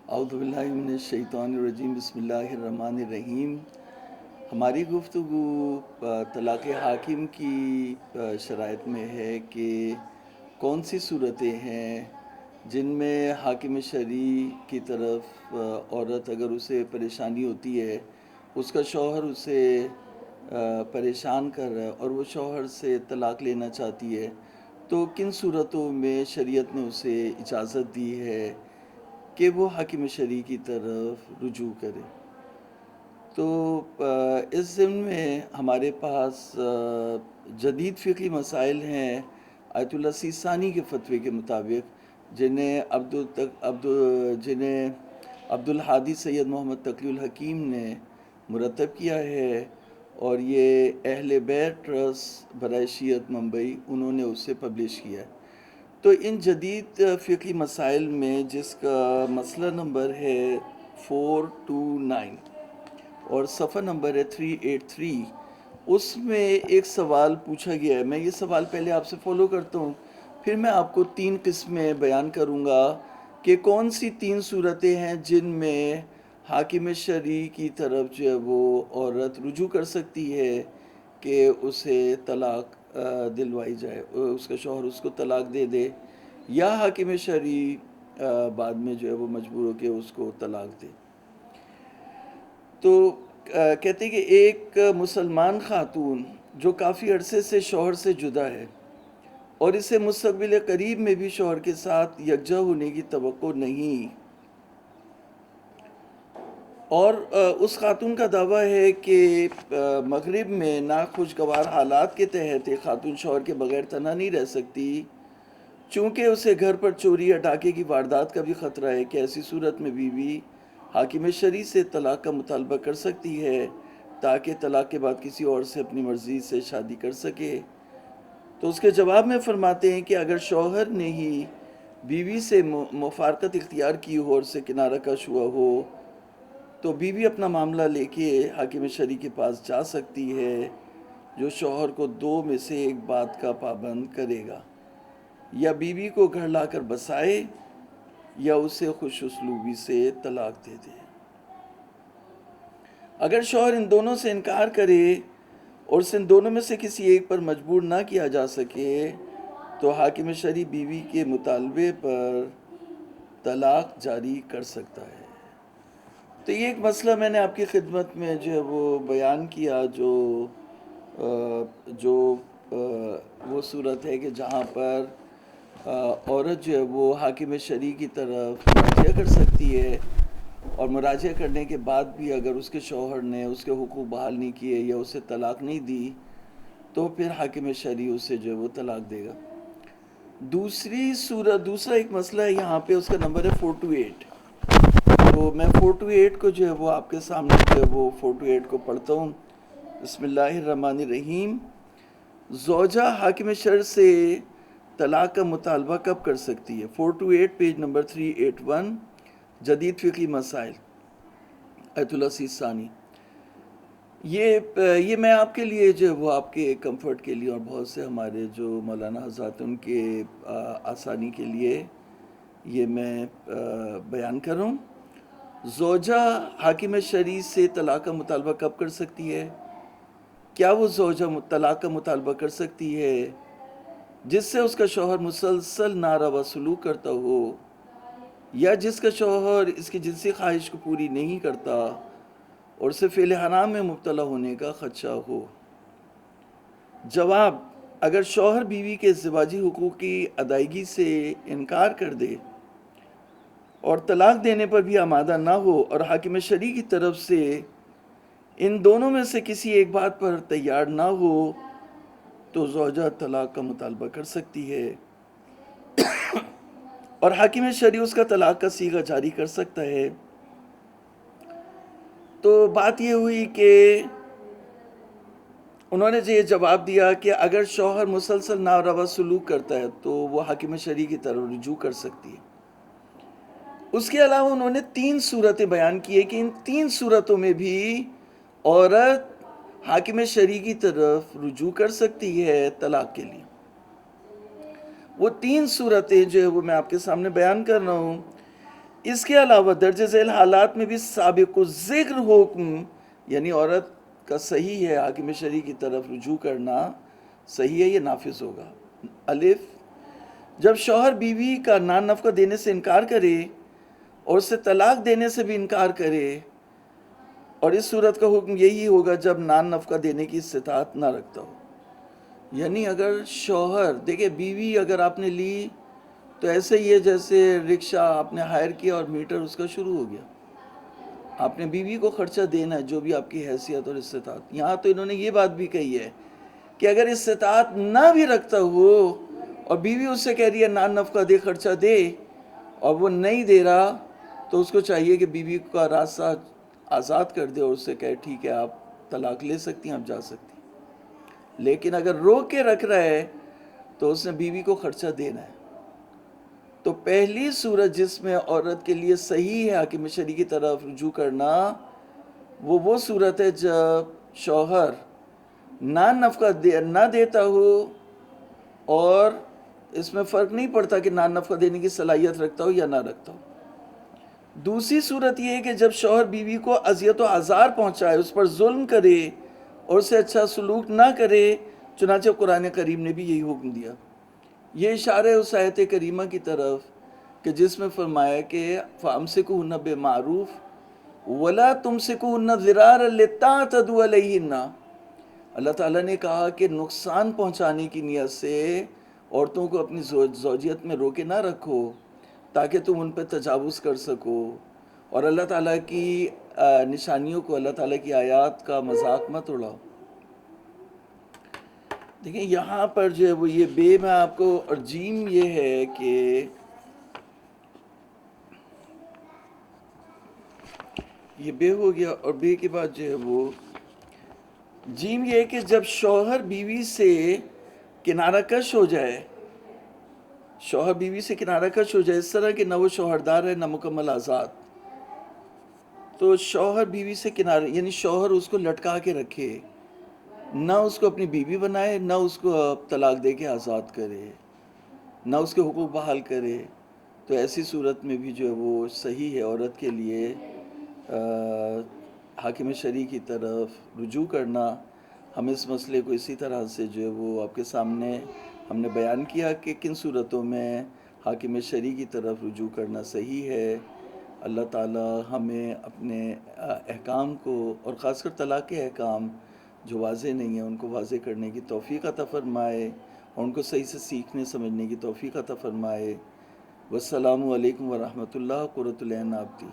اعوذ باللہ من الشیطان الرجیم، بسم اللہ الرحمن الرحیم۔ ہماری گفتگو طلاق حاکم کی شرائط میں ہے کہ کون سی صورتیں ہیں جن میں حاکم شرعی کی طرف عورت اگر اسے پریشانی ہوتی ہے، اس کا شوہر اسے پریشان کر رہا ہے اور وہ شوہر سے طلاق لینا چاہتی ہے، تو کن صورتوں میں شریعت نے اسے اجازت دی ہے کہ وہ حاکم شرعی کی طرف رجوع کرے۔ تو اس ضمن میں ہمارے پاس جدید فقہی مسائل ہیں آیت اللہ سیستانی کے فتوے کے مطابق، جنہیں عبد الحادی سید محمد تقی الحکیم نے مرتب کیا ہے، اور یہ اہل بیت ٹرسٹ برائے شیعت ممبئی انہوں نے اسے پبلش کیا ہے۔ تو ان جدید فقہی مسائل میں جس کا مسئلہ نمبر ہے 429 اور صفحہ نمبر ہے 383، اس میں ایک سوال پوچھا گیا ہے۔ میں یہ سوال پہلے آپ سے فالو کرتا ہوں، پھر میں آپ کو 3 قسمیں بیان کروں گا کہ کون سی 3 صورتیں ہیں جن میں حاکم شرعی کی طرف جو ہے وہ عورت رجوع کر سکتی ہے کہ اسے طلاق دلوائی جائے، اس کا شوہر اس کو طلاق دے دے، یا حاکم شرعی بعد میں جو ہے وہ مجبور ہو کے اس کو طلاق دے۔ تو کہتے ہیں کہ ایک مسلمان خاتون جو کافی عرصے سے شوہر سے جدا ہے اور اسے مستقبل قریب میں بھی شوہر کے ساتھ یکجا ہونے کی توقع نہیں، اور اس خاتون کا دعویٰ ہے کہ مغرب میں ناخوشگوار حالات کے تحت ایک خاتون شوہر کے بغیر تنہا نہیں رہ سکتی، چونکہ اسے گھر پر چوری یا ڈاکے کی واردات کا بھی خطرہ ہے، کہ ایسی صورت میں بیوی حاکم شرعی سے طلاق کا مطالبہ کر سکتی ہے تاکہ طلاق کے بعد کسی اور سے اپنی مرضی سے شادی کر سکے۔ تو اس کے جواب میں فرماتے ہیں کہ اگر شوہر نے ہی بیوی سے مفارقت اختیار کی ہو اور سے کنارہ کش ہوا ہو، تو بیوی اپنا معاملہ لے کے حاکم شرعی کے پاس جا سکتی ہے، جو شوہر کو 2 میں سے ایک بات کا پابند کرے گا، یا بیوی کو گھر لا کر بسائے یا اسے خوش اسلوبی سے طلاق دے دے۔ اگر شوہر ان دونوں سے انکار کرے اور اسے ان دونوں میں سے کسی ایک پر مجبور نہ کیا جا سکے، تو حاکم شرعی بیوی کے مطالبے پر طلاق جاری کر سکتا ہے۔ تو یہ ایک مسئلہ میں نے آپ کی خدمت میں جو ہے وہ بیان کیا، جو وہ صورت ہے کہ جہاں پر عورت جو ہے وہ حاکم شرعی کی طرف مراجعہ کر سکتی ہے، اور مراجعہ کرنے کے بعد بھی اگر اس کے شوہر نے اس کے حقوق بحال نہیں کیے یا اسے طلاق نہیں دی، تو پھر حاکم شرعی اسے جو ہے وہ طلاق دے گا۔ دوسرا ایک مسئلہ ہے یہاں پہ، اس کا نمبر ہے 428۔ تو میں 428 کو جو ہے وہ آپ کے سامنے جو ہے وہ 428 کو پڑھتا ہوں۔ بسم اللہ الرحمن الرحیم۔ زوجہ حاکم شرع سے طلاق کا مطالبہ کب کر سکتی ہے؟ 428 پیج نمبر 381، جدید فقہی مسائل، آیت اللہ سیستانی۔ یہ میں آپ کے لیے جو ہے وہ آپ کے کمفرٹ کے لیے اور بہت سے ہمارے جو مولانا حضرات ان کے آسانی کے لیے یہ میں بیان کر رہا ہوں۔ زوجہ حاکم شرعی سے طلاق کا مطالبہ کب کر سکتی ہے؟ کیا وہ زوجہ طلاق کا مطالبہ کر سکتی ہے جس سے اس کا شوہر مسلسل ناروا سلوک کرتا ہو، یا جس کا شوہر اس کی جنسی خواہش کو پوری نہیں کرتا اور اسے فعل حرام میں مبتلا ہونے کا خدشہ ہو؟ جواب: اگر شوہر بیوی کے ازدواجی حقوق کی ادائیگی سے انکار کر دے اور طلاق دینے پر بھی آمادہ نہ ہو، اور حاکم شرعی کی طرف سے ان دونوں میں سے کسی ایک بات پر تیار نہ ہو، تو زوجہ طلاق کا مطالبہ کر سکتی ہے، اور حاکم شرعی اس کا طلاق کا صیغہ جاری کر سکتا ہے۔ تو بات یہ ہوئی کہ انہوں نے یہ جواب دیا کہ اگر شوہر مسلسل ناروا سلوک کرتا ہے تو وہ حاکم شرعی کی طرف رجوع کر سکتی ہے۔ اس کے علاوہ انہوں نے 3 صورتیں بیان کی ہے کہ ان 3 صورتوں میں بھی عورت حاکم شرعی کی طرف رجوع کر سکتی ہے طلاق کے لیے۔ وہ 3 صورتیں جو ہے وہ میں آپ کے سامنے بیان کر رہا ہوں۔ اس کے علاوہ درج ذیل حالات میں بھی سابق الذکر حکم، یعنی عورت کا صحیح ہے حاکم شرعی کی طرف رجوع کرنا، صحیح ہے، یہ نافذ ہوگا۔ الف، جب شوہر بیوی کا نان نفقہ دینے سے انکار کرے اور اسے طلاق دینے سے بھی انکار کرے، اور اس صورت کا حکم یہی ہوگا جب نان نفقہ دینے کی استطاعت نہ رکھتا ہو۔ یعنی اگر شوہر، دیکھیں بیوی اگر آپ نے لی تو ایسے ہی ہے جیسے رکشہ آپ نے ہائر کیا اور میٹر اس کا شروع ہو گیا، آپ نے بیوی کو خرچہ دینا ہے جو بھی آپ کی حیثیت اور استطاعت۔ یہاں تو انہوں نے یہ بات بھی کہی ہے کہ اگر استطاعت نہ بھی رکھتا ہو اور بیوی اس سے کہہ رہی ہے نان نفقہ دے، خرچہ دے، اور وہ نہیں دے رہا، تو اس کو چاہیے کہ بیوی کا راستہ آزاد کر دے اور اس سے کہے ٹھیک ہے آپ طلاق لے سکتی ہیں، آپ جا سکتی ہیں۔ لیکن اگر روک کے رکھ رہا ہے تو اس نے بیوی کو خرچہ دینا ہے۔ تو پہلی صورت جس میں عورت کے لیے صحیح ہے حاکم شرعی کی طرف رجوع کرنا، وہ صورت ہے جب شوہر نان نفقہ نہ دیتا ہو، اور اس میں فرق نہیں پڑتا کہ نان نفقہ دینے کی صلاحیت رکھتا ہو یا نہ رکھتا ہو۔ دوسری صورت یہ ہے کہ جب شوہر بیوی کو اذیت و آزار پہنچائے، اس پر ظلم کرے اور اسے اچھا سلوک نہ کرے، چنانچہ قرآن کریم نے بھی یہی حکم دیا۔ یہ اشارہ ہے اس آیت کریمہ کی طرف کہ جس میں فرمایا کہ فَأَمْسِكُوهُنَّ بِمَعْرُوفٍ وَلَا تُمْسِكُوهُنَّ ضِرَارًا لِتَعْتَدُوا عَلَيْهِنَّ۔ اللہ تعالیٰ نے کہا کہ نقصان پہنچانے کی نیت سے عورتوں کو اپنی زوجیت میں روکے نہ رکھو تاکہ تم ان پہ تجاوز کر سکو، اور اللہ تعالیٰ کی نشانیوں کو، اللہ تعالیٰ کی آیات کا مذاق مت اڑاؤ۔ دیکھیں یہاں پر جو ہے وہ یہ بے میں آپ کو، اور جیم یہ ہے کہ یہ بے ہو گیا، اور بے کے بعد جو ہے وہ جیم یہ ہے کہ جب شوہر بیوی سے کنارہ کش ہو جائے، شوہر بیوی سے کنارہ کش ہو جائے، اس طرح کہ نہ وہ شوہردار ہے نہ مکمل آزاد، تو شوہر بیوی سے کنارہ، یعنی شوہر اس کو لٹکا کے رکھے، نہ اس کو اپنی بیوی بنائے، نہ اس کو طلاق دے کے آزاد کرے، نہ اس کے حقوق بحال کرے، تو ایسی صورت میں بھی جو ہے وہ صحیح ہے عورت کے لیے حاکم شرعی کی طرف رجوع کرنا۔ ہم اس مسئلے کو اسی طرح سے جو ہے وہ آپ کے سامنے ہم نے بیان کیا کہ کن صورتوں میں حاکم شرعی کی طرف رجوع کرنا صحیح ہے۔ اللہ تعالیٰ ہمیں اپنے احکام کو، اور خاص کر طلاق کے احکام جو واضح نہیں ہیں ان کو واضح کرنے کی توفیق عطا فرمائے، اور ان کو صحیح سے سیکھنے سمجھنے کی توفیق عطا فرمائے۔ والسلام علیکم ورحمۃ اللہ۔ قرۃ العین عابدی۔